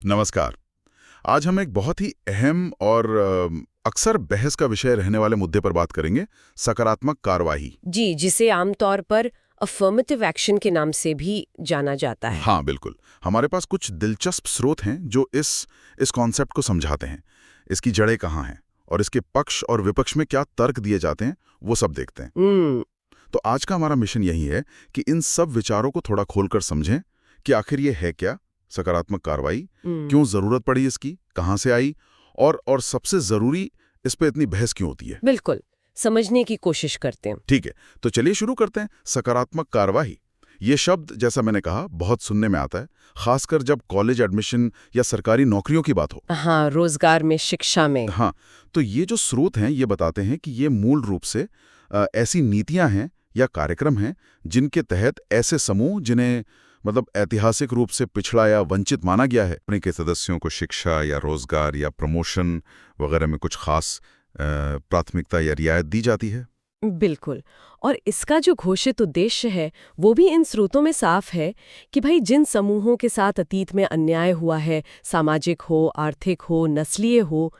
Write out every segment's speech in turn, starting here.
नमस्कार। आज हम एक बहुत ही अहम और अक्सर बहस का विषय रहने वाले मुद्दे पर बात करेंगे, सकारात्मक कार्रवाई। जी, जिसे आमतौर पर अफर्मेटिव एक्शन के नाम से भी जाना जाता है। हाँ, बिल्कुल। हमारे पास कुछ दिलचस्प स्रोत हैं जो इस कॉन्सेप्ट को समझाते हैं। इसकी जड़ें कहाँ हैं और इसके पक्ष और विपक्ष में क्या तर्क दिए जाते हैं, वो सब देखते हैं। हम्म। तो आज का हमारा मिशन यही है कि इन सब विचारों को थोड़ा खोलकर समझें कि आखिर ये है क्या सकारात्मक कार्रवाई, क्यों जरूरत पड़ी इसकी, कहाँ से आई और सबसे जरूरी, इस पे इतनी बहस क्यों होती है। बिल्कुल, समझने की कोशिश करते हैं। ठीक है, तो चलिए शुरू करते हैं। सकारात्मक कार्रवाई, ये शब्द जैसा मैंने कहा बहुत सुनने में आता है, खासकर जब कॉलेज एडमिशन या सरकारी नौकरियों की बात हो। हाँ, रोजगार में, शिक्षा में। हाँ, तो ये जो स्रोत हैं ये बताते हैं कि ये मूल रूप से ऐसी नीतियां हैं या कार्यक्रम हैं जिनके तहत ऐसे समूह जिन्हें ऐतिहासिक रूप से पिछड़ा या वंचित माना गया है, अपने के सदस्यों को शिक्षा या रोजगार या प्रमोशन वगैरह में कुछ खास प्राथमिकता या रियायत दी जाती है। बिल्कुल। और इसका जो घोषित उद्देश्य है वो भी इन स्रोतों में साफ है कि भाई जिन समूहों के साथ अतीत में अन्याय हुआ है, सामाजिक हो, आर्थिक हो, नस्लीय हो,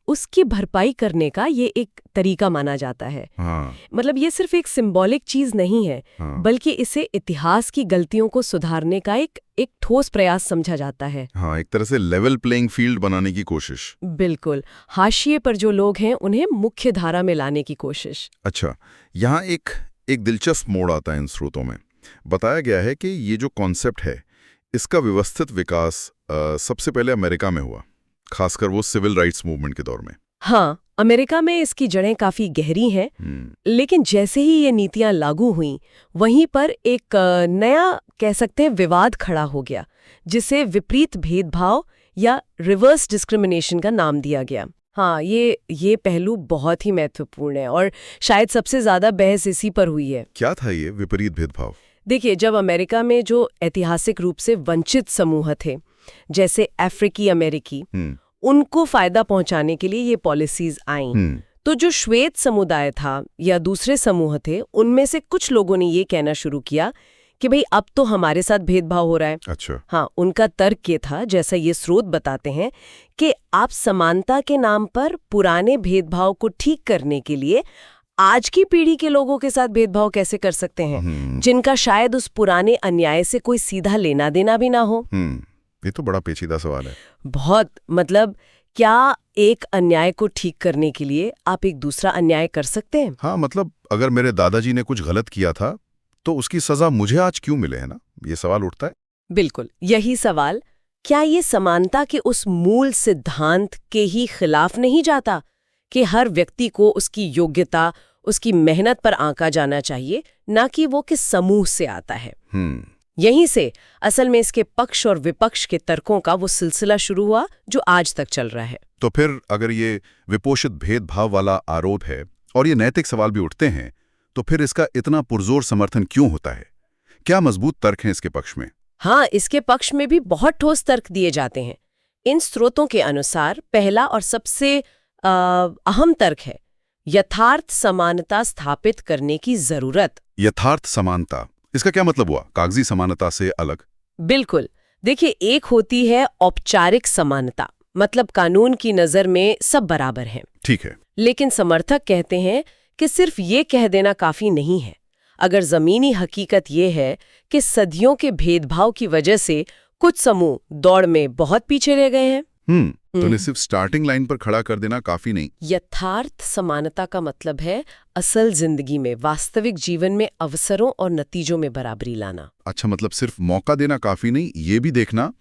उसकी भरपाई करने का ये एक तरीका माना जाता है। हाँ, मतलब ये सिर्फ एक सिंबॉलिक चीज नहीं है, हाँ, बल्कि इसे इतिहास की गलतियों को सुधारने का एक ठोस प्रयास समझा जाता है। हाँ, एक तरह से लेवल प्लेइंग फील्ड बनाने की कोशिश। बिल्कुल, हाशिए पर जो लोग हैं उन्हें मुख्य धारा में लाने की कोशिश। अच्छा, यहाँ एक दिलचस्प मोड़ आता है इन स्रोतों में। बताया गया है कि ये जो कॉन्सेप्ट है, इसका व्यवस्थित विकास सबसे पहले अमेरिका में हुआ, खासकर वो सिविल राइट्स मूवमेंट के दौर में। हाँ, अमेरिका में इसकी जड़ें काफी गहरी हैं, लेकिन जैसे ही ये नीतियां लागू हुईं, वहीं पर एक नया कह सकते हैं विवाद खड़ा हो गया, जिसे विपरीत भेदभाव या रिवर्स डिस्क्रिमिनेशन का नाम दिया गया। हाँ, ये पहलू बहुत ही महत्वपूर्ण है और शायद सबसे ज्यादा बहस इसी पर हुई है। क्या था ये विपरीत भेदभाव? देखिए, जब अमेरिका में जो ऐतिहासिक रूप से वंचित समूह थे, जैसे अफ्रीकी अमेरिकी, उनको फायदा पहुंचाने के लिए ये पॉलिसीज आईं, तो जो श्वेत समुदाय था या दूसरे समूह थे, उनमें से कुछ लोगों ने ये कहना शुरू किया कि भाई अब तो हमारे साथ भेदभाव हो रहा है। अच्छा। हाँ, उनका तर्क ये था, जैसा ये स्रोत बताते हैं, कि आप समानता के नाम पर पुराने भेदभाव को ठीक करने के लिए आज की पीढ़ी के लोगों के साथ भेदभाव कैसे कर सकते हैं, जिनका शायद उस पुराने अन्याय से कोई सीधा लेना देना भी ना हो। ये तो बड़ा पेचीदा सवाल है। बहुत, मतलब क्या एक अन्याय को ठीक करने के लिए आप एक दूसरा अन्याय कर सकते हैं? हाँ, मतलब अगर मेरे दादाजी ने कुछ गलत किया था तो उसकी सजा मुझे आज क्यों मिले, है ना? ये सवाल उठता है। बिल्कुल, यही सवाल, क्या ये समानता के उस मूल सिद्धांत के ही खिलाफ नहीं जाता कि हर व्यक्ति को उसकी योग्यता, उसकी मेहनत पर आंका जाना चाहिए, ना कि वो किस समूह से आता है? यहीं से असल में इसके पक्ष और विपक्ष के तर्कों का वो सिलसिला शुरू हुआ जो आज तक चल रहा है। तो फिर अगर ये विपोषित भेदभाव वाला आरोप है और ये नैतिक सवाल भी उठते हैं, तो फिर इसका इतना पुरजोर समर्थन क्यों होता है? क्या मजबूत तर्क हैं इसके पक्ष में? हाँ, इसके पक्ष में भी बहुत ठोस तर्क दिए जाते हैं। इन स्रोतों के अनुसार पहला और सबसे अहम तर्क है यथार्थ समानता स्थापित करने की जरूरत। यथार्थ समानता, इसका क्या मतलब हुआ कागजी समानता से अलग? बिल्कुल, देखिए, एक होती है औपचारिक समानता, मतलब कानून की नजर में सब बराबर हैं। ठीक है। लेकिन समर्थक कहते हैं कि सिर्फ ये कह देना काफी नहीं है। अगर जमीनी हकीकत ये है कि सदियों के भेदभाव की वजह से कुछ समूह दौड़ में बहुत पीछे रह गए हैं, तो उन्हें सिर्फ स्टार्टिंग लाइन पर खड़ा कर देना काफी नहीं। यथार्थ समानता का मतलब है असल जिंदगी में, वास्तविक जीवन में अवसरों और नतीजों में बराबरी लाना। अच्छा, मतलब सिर्फ मौका देना काफी नहीं, ये भी देखना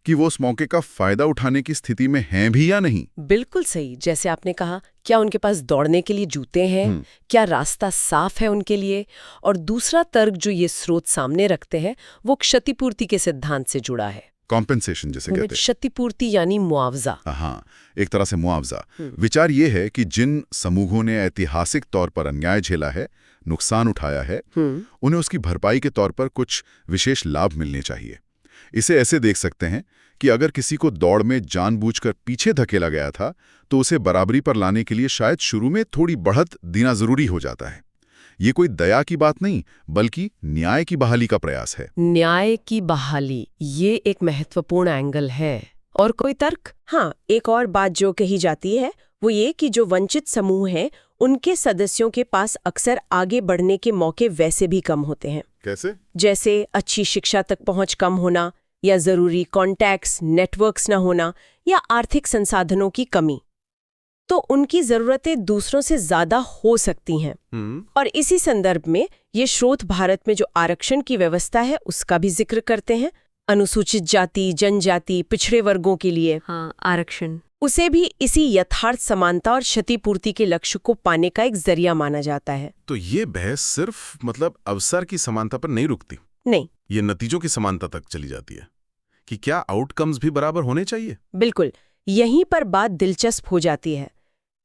कि वो उस मौके का फायदा उठाने की स्थिति में हैं भी या नहीं। बिल्कुल सही, जैसे आपने कहा, क्या उनके पास दौड़ने के लिए जूते हैं, क्या रास्ता साफ है उनके लिए। और दूसरा तर्क जो ये स्रोत सामने रखते हैं वो क्षतिपूर्ति के सिद्धांत से जुड़ा है। कॉम्पेंसेशन जिसे कहते हैं। क्षतिपूर्ति यानी मुआवजा। हाँ, एक तरह से मुआवजा। विचार ये है कि जिन समूहों ने ऐतिहासिक तौर पर अन्याय झेला है, नुकसान उठाया है, उन्हें उसकी भरपाई के तौर पर कुछ विशेष लाभ मिलने चाहिए। इसे ऐसे देख सकते हैं कि अगर किसी को दौड़ में जानबूझकर पीछे धकेला गया था तो उसे बराबरी पर लाने के लिए शायद शुरू में थोड़ी बढ़त देना जरूरी हो जाता है। ये कोई दया की बात नहीं, बल्कि न्याय की बहाली का प्रयास है। न्याय की बहाली, ये एक महत्वपूर्ण एंगल है। और कोई तर्क? हाँ, एक और बात जो कही जाती है वो ये कि जो वंचित समूह हैं उनके सदस्यों के पास अक्सर आगे बढ़ने के मौके वैसे भी कम होते हैं। कैसे? जैसे अच्छी शिक्षा तक पहुंच कम होना, या जरूरी कॉन्टैक्ट्स, नेटवर्क्स न होना, या आर्थिक संसाधनों की कमी। तो उनकी जरूरतें दूसरों से ज्यादा हो सकती हैं। और इसी संदर्भ में ये स्रोत भारत में जो आरक्षण की व्यवस्था है उसका भी जिक्र करते हैं। अनुसूचित जाति, जनजाति, पिछड़े वर्गों के लिए आरक्षण, उसे भी इसी यथार्थ समानता और क्षतिपूर्ति के लक्ष्य को पाने का एक जरिया माना जाता है। तो ये बहस सिर्फ अवसर की समानता पर नहीं रुकती, नहीं, ये नतीजों की समानता तक चली जाती है कि क्या आउटकम्स भी बराबर होने चाहिए। बिल्कुल, यहीं पर बात दिलचस्प हो जाती है।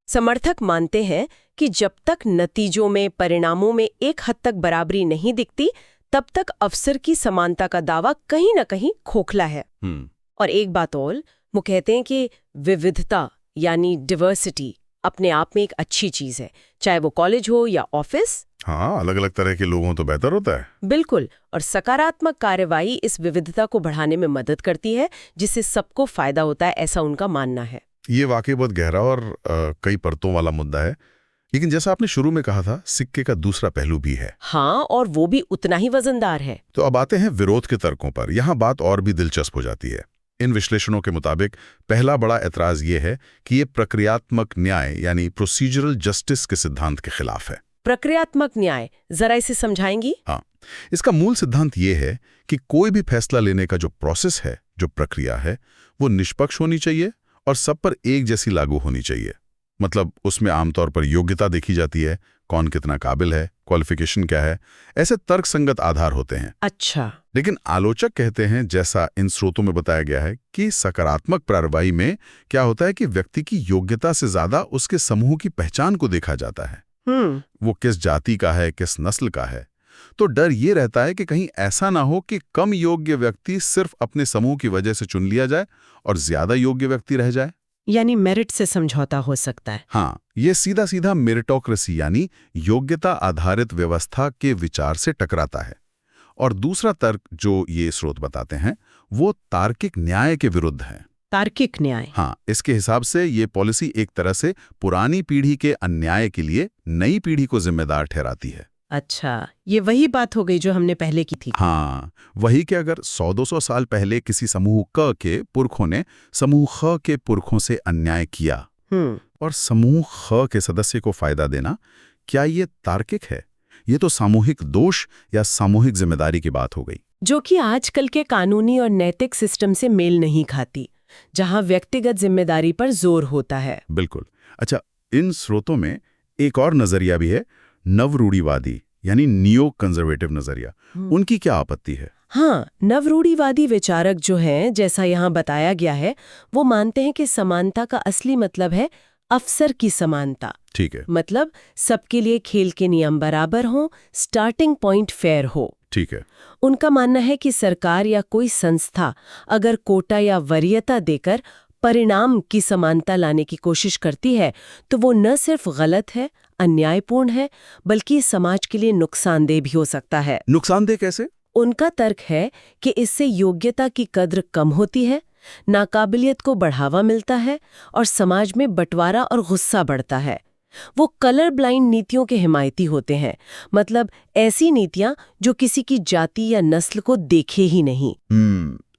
समर्थक मानते हैं कि जब तक नतीजों में, परिणामों में एक हद तक बराबरी नहीं दिखती, तब तक अवसर की समानता का दावा कहीं न कहीं खोखला है। और एक बात और, वो कहते हैं कि विविधता यानी डिवर्सिटी अपने आप में एक अच्छी चीज है, चाहे वो कॉलेज हो या ऑफिस। हाँ, अलग अलग तरह के लोग हों तो बेहतर होता है। बिल्कुल, और सकारात्मक कार्यवाही इस विविधता को बढ़ाने में मदद करती है, जिससे सबको फायदा होता है, ऐसा उनका मानना है। ये वाकई बहुत गहरा और कई परतों वाला मुद्दा है, लेकिन जैसा आपने शुरू में कहा था, सिक्के का दूसरा पहलू भी है। हाँ, और वो भी उतना ही वजनदार है। तो अब आते हैं विरोध के तर्कों पर। यहाँ बात और भी दिलचस्प हो जाती है। इन विश्लेषणों के मुताबिक पहला बड़ा ऐतराज ये है कि ये प्रक्रियात्मक न्याय यानी प्रोसीजरल जस्टिस के सिद्धांत के खिलाफ है। प्रक्रियात्मक न्याय, जरा इसे समझाएंगी? हाँ, इसका मूल सिद्धांत ये है कि कोई भी फैसला लेने का जो प्रोसेस है, जो प्रक्रिया है, वो निष्पक्ष होनी चाहिए और सब पर एक जैसी लागू होनी चाहिए। मतलब उसमें आमतौर पर योग्यता देखी जाती है, कौन कितना काबिल है, क्वालिफिकेशन क्या है, ऐसे तर्कसंगत आधार होते हैं। अच्छा। लेकिन आलोचक कहते हैं, जैसा इन स्रोतों में बताया गया है, कि सकारात्मक कार्रवाई में क्या होता है कि व्यक्ति की योग्यता से ज्यादा उसके समूह की पहचान को देखा जाता है। वो किस जाति का है, किस नस्ल का है। तो डर ये रहता है कि कहीं ऐसा ना हो कि कम योग्य व्यक्ति सिर्फ अपने समूह की वजह से चुन लिया जाए और ज्यादा योग्य व्यक्ति रह जाए। यानी मेरिट से समझौता हो सकता है। हाँ, ये सीधा सीधा मेरिटोक्रेसी यानी योग्यता आधारित व्यवस्था के विचार से टकराता है। और दूसरा तर्क जो ये स्रोत बताते हैं वो तार्किक न्याय के विरुद्ध है। तार्किक न्याय? हाँ, इसके हिसाब से ये पॉलिसी एक तरह से पुरानी पीढ़ी के अन्याय के लिए नई पीढ़ी को जिम्मेदार ठहराती है। अच्छा, ये वही बात हो गई जो हमने पहले की थी। हाँ, वही कि अगर 100-200 साल पहले किसी समूह क के पुरखों ने समूह ख के पुरखों से अन्याय किया और समूह ख के सदस्य को फायदा देना, क्या ये तार्किक है? ये तो सामूहिक दोष या सामूहिक जिम्मेदारी की बात हो गई, जो कि आजकल के कानूनी और नैतिक सिस्टम से मेल नहीं खाती, जहां व्यक्तिगत जिम्मेदारी पर जोर होता है। बिल्कुल। अच्छा, इन स्रोतों में एक और नजरिया भी है, नवरूढ़ीवादी यानी नियो कंजर्वेटिव नजरिया। उनकी क्या आपत्ति है? हाँ, नवरूढ़ीवादी विचारक जो हैं, जैसा यहाँ बताया गया है, वो मानते हैं कि समानता का असली मतलब है अवसर की समानता। ठीक है। मतलब सबके लिए खेल के नियम बराबर हों, स्टार्टिंग पॉइंट फेयर हो। ठीक है। उनका मानना है कि सरकार या कोई संस्था अगर कोटा या वरीयता देकर परिणाम की समानता लाने की कोशिश करती है तो वो न सिर्फ गलत है, अन्यायपूर्ण है, बल्कि समाज के लिए नुकसानदेह भी हो सकता है। नुकसानदेह कैसे? उनका तर्क है कि इससे योग्यता की कद्र कम होती है, नाकाबिलियत को बढ़ावा मिलता है और समाज में बंटवारा और गुस्सा बढ़ता है। वो कलर ब्लाइंड नीतियों के हिमायती होते हैं, मतलब ऐसी नीतियां जो किसी की जाति या नस्ल को देखे ही नहीं।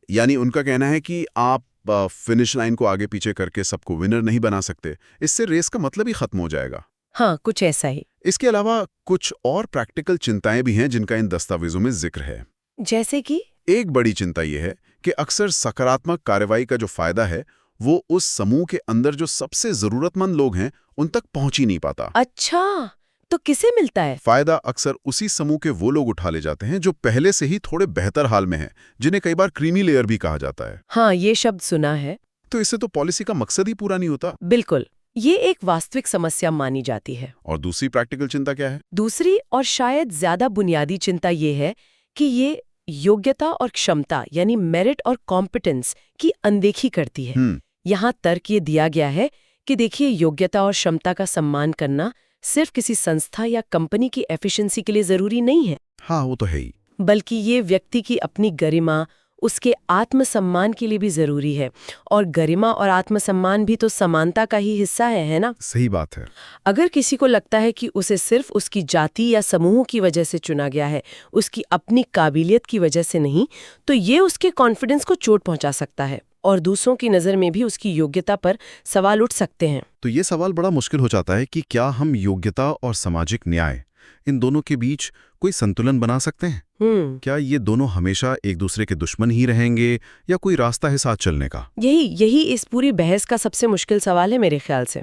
यानी उनका कहना है कि आप फिनिश लाइन को आगे पीछे करके सबको विनर नहीं बना सकते, इससे रेस का मतलब ही खत्म हो जाएगा। हाँ, कुछ ऐसा ही। इसके अलावा कुछ और प्रैक्टिकल चिंताएं भी हैं जिनका इन दस्तावेजों में जिक्र है। जैसे कि एक बड़ी चिंता यह है कि अक्सर सकारात्मक कार्रवाई का जो फायदा है वो उस समूह के अंदर जो सबसे जरूरतमंद लोग हैं उन तक पहुंच ही नहीं पाता। अच्छा, तो किसे मिलता है? फायदा अक्सर उसी समूह के वो लोग उठा ले जाते हैं जो पहले से ही थोड़े बेहतर हाल में हैं, जिन्हें कई बार क्रीमी लेयर भी कहा जाता है। हाँ, ये शब्द सुना है। तो इससे तो पॉलिसी का मकसद ही पूरा नहीं होता। बिल्कुल, ये एक वास्तविक समस्या मानी जाती है। और दूसरी प्रैक्टिकल चिंता क्या है? दूसरी और शायद ज्यादा बुनियादी चिंता ये है कि ये योग्यता और क्षमता यानी मेरिट और कॉम्पिटेंस की अनदेखी करती है। यहाँ तर्क ये दिया गया है कि देखिए, योग्यता और क्षमता का सम्मान करना सिर्फ किसी संस्था या कंपनी की एफिशिएंसी के लिए जरूरी नहीं है। हाँ, वो तो है ही। बल्कि ये व्यक्ति की अपनी गरिमा, उसके आत्मसम्मान के लिए भी जरूरी है। और गरिमा और आत्मसम्मान भी तो समानता का ही हिस्सा है ना? सही बात है। अगर किसी को लगता है कि उसे सिर्फ उसकी जाति या समूह की वजह से चुना गया है, उसकी अपनी काबिलियत की वजह से नहीं, तो ये उसके कॉन्फिडेंस को चोट पहुंचा सकता है और दूसरों की नज़र में भी उसकी योग्यता पर सवाल उठ सकते हैं। तो ये सवाल बड़ा मुश्किल हो जाता है कि क्या हम योग्यता और सामाजिक न्याय, इन दोनों के बीच कोई संतुलन बना सकते हैं? क्या ये दोनों हमेशा एक दूसरे के दुश्मन ही रहेंगे या कोई रास्ता है साथ चलने का? यही इस पूरी बहस का सबसे मुश्किल सवाल है मेरे ख्याल से।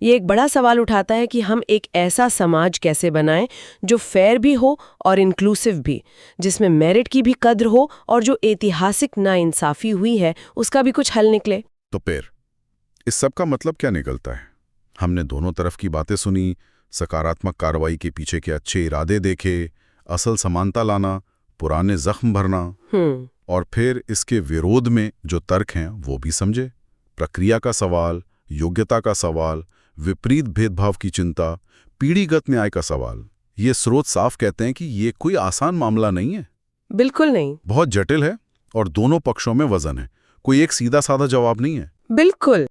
ये एक बड़ा सवाल उठाता है कि हम एक ऐसा समाज कैसे बनाएं जो फेयर भी हो और इंक्लूसिव भी, जिसमें मेरिट की भी कद्र हो और जो ऐतिहासिक नाइंसाफी हुई है उसका भी कुछ हल निकले। तो फिर इस सब का मतलब क्या निकलता है? हमने दोनों तरफ की बातें सुनी, सकारात्मक कार्रवाई के पीछे के अच्छे इरादे देखे, असल समानता लाना, पुराने जख्म भरना, और फिर इसके विरोध में जो तर्क हैं वो भी समझे। प्रक्रिया का सवाल, योग्यता का सवाल, विपरीत भेदभाव की चिंता, पीढ़ीगत न्याय का सवाल। ये स्रोत साफ कहते हैं कि ये कोई आसान मामला नहीं है। बिल्कुल नहीं, बहुत जटिल है और दोनों पक्षों में वजन है। कोई एक सीधा साधा जवाब नहीं है। बिल्कुल।